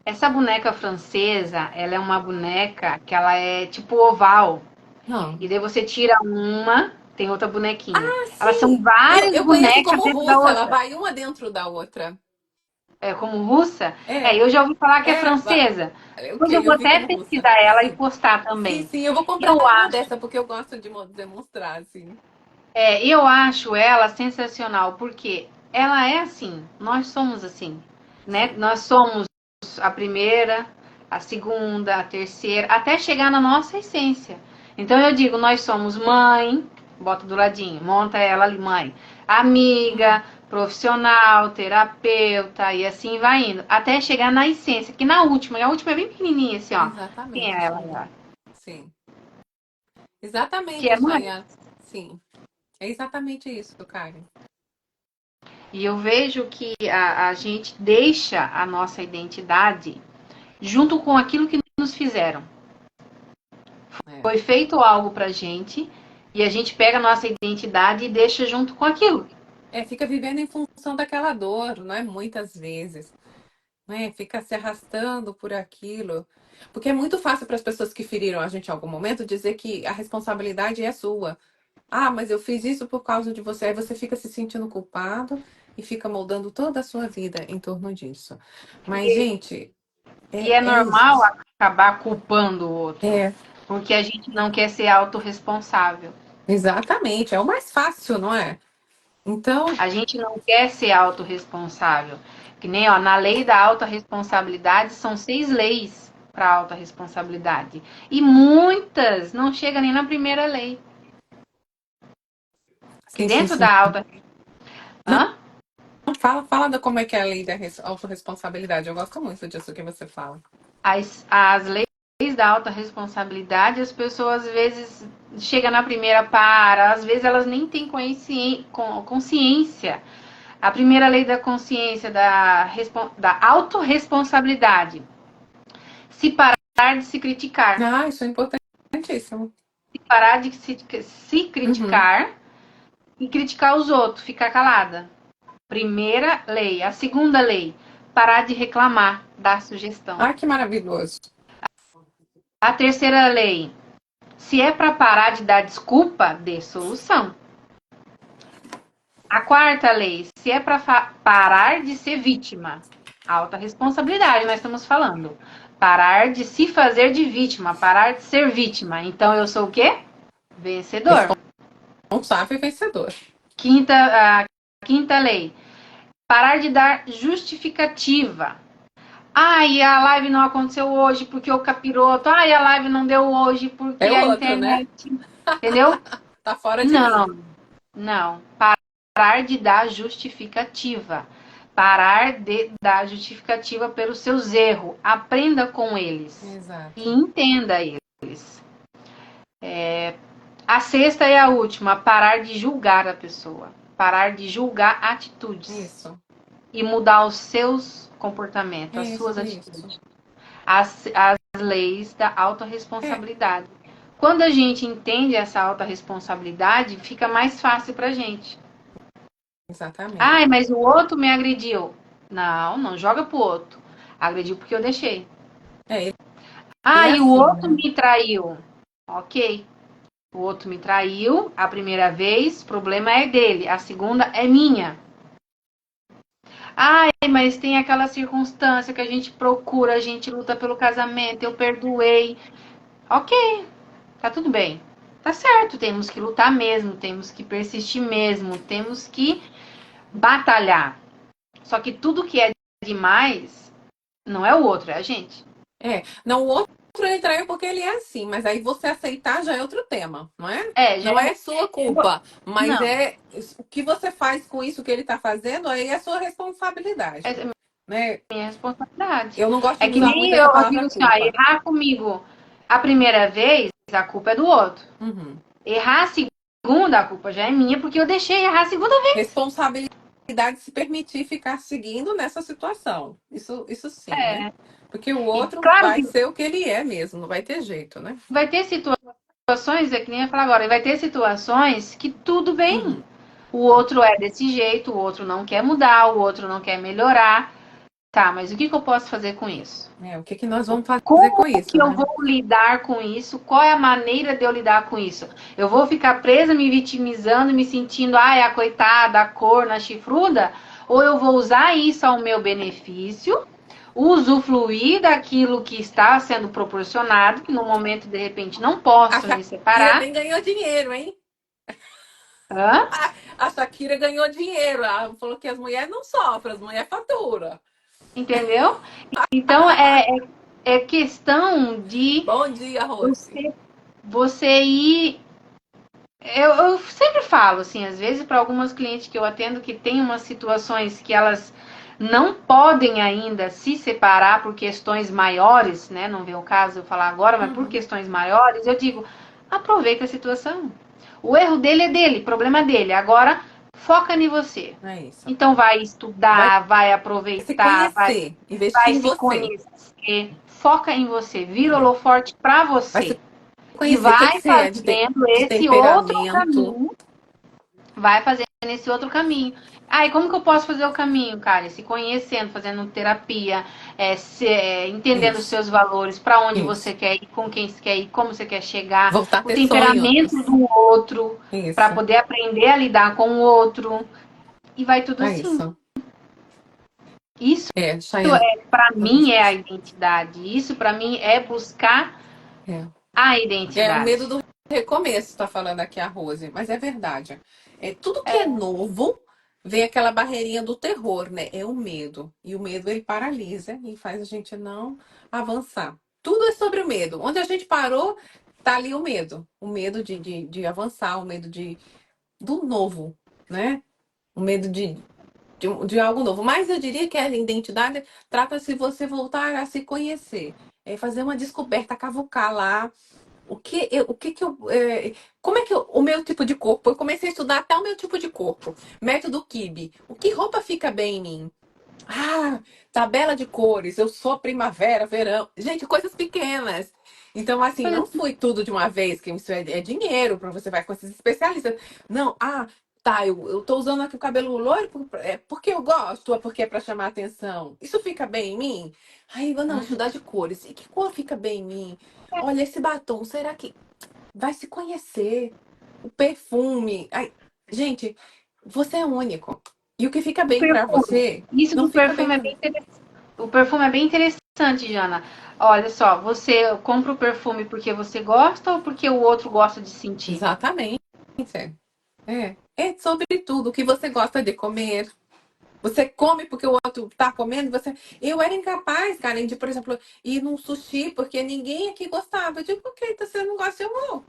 Essa boneca francesa, ela é uma boneca que ela é tipo oval. Não. E daí você tira uma, tem outra bonequinha. Elas são Sim. várias Eu conheço bonecas como dentro da russa, ela outra. vai uma dentro da outra. É como russa? É, Eu já ouvi falar que é vai. francesa. Depois eu vou Eu vi até como russa. pesquisar ela e Sim. postar Sim, também. sim, eu vou comprar Eu uma acho, dessa, porque eu gosto de demonstrar, assim. eu acho ela sensacional, porque ela é assim, nós somos assim, né? Sim. Nós somos a primeira, a segunda, a terceira, até chegar na nossa essência. Então eu digo, nós somos mãe, bota do ladinho, monta ela ali, mãe, amiga, profissional, terapeuta e assim vai indo, até chegar na essência, que na última, e a última é bem pequenininha assim, ó. Quem é Exatamente. ela? Sim. Que Exatamente, é mãe. Chayane. Sim. É exatamente isso, Karen. E eu vejo que a gente deixa a nossa identidade junto com aquilo que nos fizeram. Foi feito algo pra gente e a gente pega a nossa identidade e deixa junto com aquilo. Fica vivendo em função daquela dor, não é? Muitas vezes. Né? Fica se arrastando por aquilo. Porque é muito fácil para as pessoas que feriram a gente em algum momento dizer que a responsabilidade é sua. Mas eu fiz isso por causa de você. Aí você fica se sentindo culpado e fica moldando toda a sua vida em torno disso. Mas, gente, E é é isso. normal acabar culpando o outro, É, porque a gente não quer ser autorresponsável. exatamente. É o mais fácil, não é? Então, A gente não quer ser autorresponsável. Que nem, ó, na lei da autorresponsabilidade, são 6 leis para autorresponsabilidade. E muitas não chegam nem na primeira lei. Que Sim, sim, dentro sim. da alta... Não, Hã? fala da como é que é a lei da autorresponsabilidade. Eu gosto muito disso que você fala. As leis da autorresponsabilidade, as pessoas às vezes chegam na primeira para, às vezes elas nem têm consciência. A primeira lei da consciência, da autorresponsabilidade. Se parar de se criticar. Ah, isso é importantíssimo. Se parar de se Uhum. criticar e criticar os outros, ficar calada. Primeira lei. A segunda lei, parar de reclamar, dar sugestão. Ah, que maravilhoso. A terceira lei, se é para parar de dar desculpa, dê solução. A quarta lei, se é para parar de ser vítima, alta responsabilidade, nós estamos falando. Parar de se fazer de vítima, parar de ser vítima. Então eu sou o quê? Vencedor. Responsável e vencedor. A quinta lei, parar de dar justificativa. Ai, a live não aconteceu hoje porque o capiroto. Ai, a live não deu hoje porque É a outro, né? internet. Entendeu? Tá fora de Não, mim. não. Parar de dar justificativa. Parar de dar justificativa pelos seus erros. Aprenda com eles. Exato. E entenda eles. A sexta e a última, parar de julgar a pessoa. Parar de julgar atitudes. Isso. E mudar os seus comportamentos, as Isso, suas atitudes. isso. As leis da autorresponsabilidade. Quando a gente entende essa autorresponsabilidade, fica mais fácil pra gente. Exatamente. Ai, mas o outro me agrediu. Não, não joga pro outro. Agrediu porque eu deixei. E Ah, e o assim, outro né? me traiu. Ok. O outro me traiu a primeira vez, o problema é dele. A segunda é minha. Ai, mas tem aquela circunstância que a gente procura, a gente luta pelo casamento, eu perdoei. Ok, tá tudo bem. Tá certo, temos que lutar mesmo, temos que persistir mesmo, temos que batalhar. Só que tudo que é demais não é o outro, é a gente. Não, o outro ele traiu porque ele é assim, mas aí você aceitar já é outro tema, não é? É, já Não é sua culpa, mas não, é o que você faz com isso que ele tá fazendo, aí é sua responsabilidade, é né? minha responsabilidade. Eu não gosto É de que usar nem muito essa eu palavra digo assim, ó, culpa. errar comigo a primeira vez, a culpa é do outro. Uhum. Errar a segunda, a culpa já é minha, porque eu deixei errar a segunda vez. Responsabilidade de se permitir ficar seguindo nessa situação. Isso sim, né? Porque o E outro claro vai que ser o que ele é mesmo, não vai ter jeito, né? vai ter situações, é que nem eu ia falar agora, vai ter situações que tudo bem. Uhum. O outro é desse jeito, o outro não quer mudar, o outro não quer melhorar. Tá, mas o que eu posso fazer com isso? O que nós vamos fazer Como com isso, que eu né? vou lidar com isso? Qual é a maneira de eu lidar com isso? Eu vou ficar presa, me vitimizando, me sentindo, ai, a coitada, a corna, a chifruda? Ou eu vou usar isso ao meu benefício, usufruir daquilo que está sendo proporcionado, que no momento, de repente, não A posso me Shakira separar. nem ganhou dinheiro, hein? Hã? A Shakira ganhou dinheiro. Ela falou que as mulheres não sofrem, as mulheres faturam. Entendeu? Então, é questão de Bom dia, Rose. você ir. Eu sempre falo, assim, às vezes para algumas clientes que eu atendo que tem umas situações que elas não podem ainda se separar por questões maiores, né? Não vem o caso eu falar agora, mas por questões maiores, eu digo, aproveita a situação. O erro dele é dele, problema dele. Agora, foca em você. É isso. Então vai Vai estudar, vai se aproveitar, conhecer, investir vai em se você. conhecer, foca em você, vira holoforte para Vai se você. E conhecer o que vai você é fazendo de esse outro temperamento. caminho. Vai fazendo esse outro caminho. Ah, e como que eu posso fazer o caminho, cara? Se conhecendo, fazendo terapia, entendendo os Isso, seus valores, para onde você isso. quer ir, com quem você quer ir, como você quer chegar, Voltar a o ter sonhos. temperamento do outro, para Isso, poder aprender a lidar com o outro. E vai tudo é assim. isso. Isso, Chayane. para mim, é a identidade. Isso, para mim, é buscar É. a O medo identidade. do recomeço, tá falando aqui a Rose, mas é verdade. Tudo que é novo vem aquela barreirinha do terror, né? É o medo. E o medo, ele paralisa e faz a gente não avançar. Tudo é sobre o medo. Onde a gente parou, tá ali o medo. O medo de avançar, o medo do novo, né? O medo de algo novo. Mas eu diria que a identidade trata-se de você voltar a se conhecer. É fazer uma descoberta, cavucar lá o que que eu, como é que o meu tipo de corpo? Eu comecei a estudar até o meu tipo de corpo. Método Kibe. O que roupa fica bem em mim? Ah, tabela de cores. Eu sou primavera, verão. Gente, coisas pequenas. Então, assim, não foi tudo de uma vez, que isso é dinheiro para você vai com esses especialistas. Não, tá, eu tô usando aqui o cabelo loiro porque eu gosto ou porque é para chamar atenção. Isso fica bem em mim? Aí, eu não, estudar de cores. E que cor fica bem em mim? Olha, esse batom, será que vai se conhecer? O perfume. Ai, gente, você é único. E o que fica O bem para perfume. você Isso não do fica bem perfume é para bem mim. interessante. O perfume é bem interessante, Jana. Olha só, você compra o perfume porque você gosta ou porque o outro gosta de sentir? Exatamente. É sobre tudo. O que você gosta de comer. Você come porque o outro tá comendo. Eu era incapaz, Karen, de, por exemplo, ir num sushi porque ninguém aqui gostava. Eu digo, ok, então você não gosta, eu vou.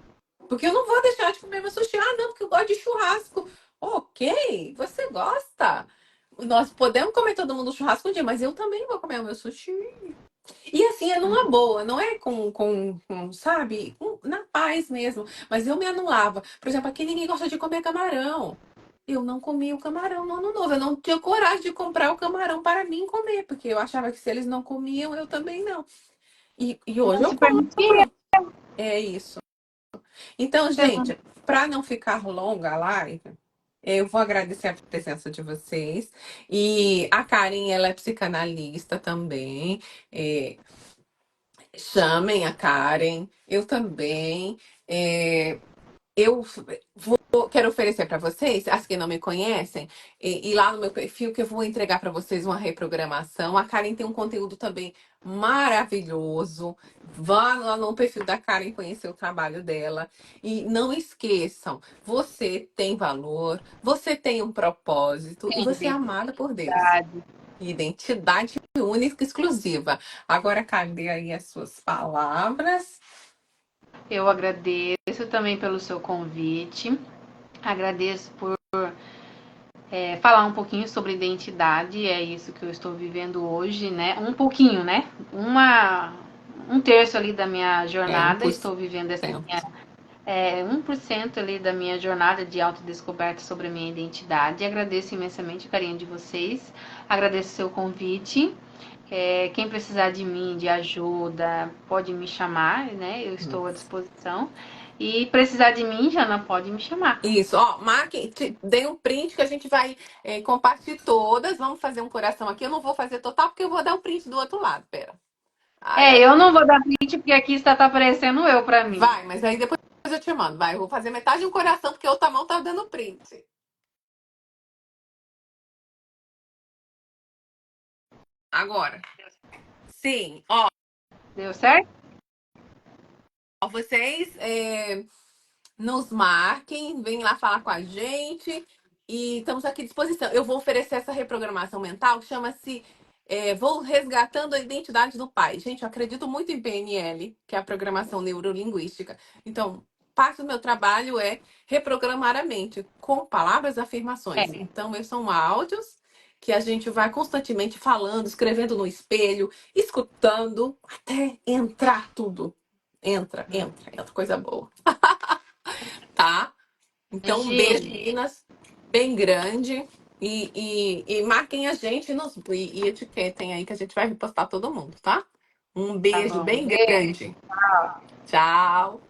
Porque eu não vou deixar de comer meu sushi. Ah, não, porque eu gosto de churrasco. Ok, você gosta. Nós podemos comer todo mundo churrasco um dia, mas eu também vou comer o meu sushi. E assim, é numa boa, não é sabe, na paz mesmo. Mas eu me anulava. Por exemplo, aqui ninguém gosta de comer camarão. Eu não comia o camarão no ano novo. Eu não tinha coragem de comprar o camarão para mim comer, porque eu achava que se eles não comiam, eu também não. E hoje Não eu se permitir. compro. É isso. Então, gente, para não ficar longa a live, eu vou agradecer a presença de vocês. E a Karen, ela é psicanalista também. É, chamem a Karen, eu também. Eu quero oferecer para vocês, as que não me conhecem, e lá no meu perfil que eu vou entregar para vocês uma reprogramação. A Karen tem um conteúdo também maravilhoso. Vá lá no perfil da Karen conhecer o trabalho dela. E não esqueçam, você tem valor, você tem um propósito e Tem você é amada por Deus. identidade. Identidade única e exclusiva. Agora, cadê aí as suas palavras? Eu agradeço também pelo seu convite. Agradeço por falar um pouquinho sobre identidade. É isso que eu estou vivendo hoje, né? Um pouquinho, né? Um terço ali da minha É, jornada. Estou vivendo essa 1%. 1% ali da minha jornada de autodescoberta sobre a minha identidade. Agradeço imensamente o carinho de vocês. Agradeço o seu convite. Quem precisar de mim, de ajuda, pode me chamar, né? Eu estou à disposição. E precisar de mim, Jana, pode me chamar. Isso, ó, marque, dê um print que a gente vai compartilhar todas. Vamos fazer um coração aqui. Eu não vou fazer total porque eu vou dar um print do outro lado. Pera. Aí a Eu gente não vou dar print porque aqui está aparecendo eu para mim. vai, mas aí depois eu te mando. Vai, eu vou fazer metade de um coração porque a outra mão tá dando print. Agora, sim, ó, Deu certo? vocês nos marquem, vem lá falar com a gente e estamos aqui à disposição. Eu vou oferecer essa reprogramação mental que chama-se Vou Resgatando a Identidade do Pai. Gente, eu acredito muito em PNL, que é a programação neurolinguística. Então, parte do meu trabalho é reprogramar a mente com palavras e afirmações. Então, são áudios que a gente vai constantemente falando, escrevendo no espelho, escutando, até entrar tudo. Entra, coisa boa. Tá? Então, um beijo, Imagine. meninas, bem grande. E marquem a gente e etiquetem aí que a gente vai repostar todo mundo, tá? Um Tá beijo bom. bem Beijo. grande. Tchau.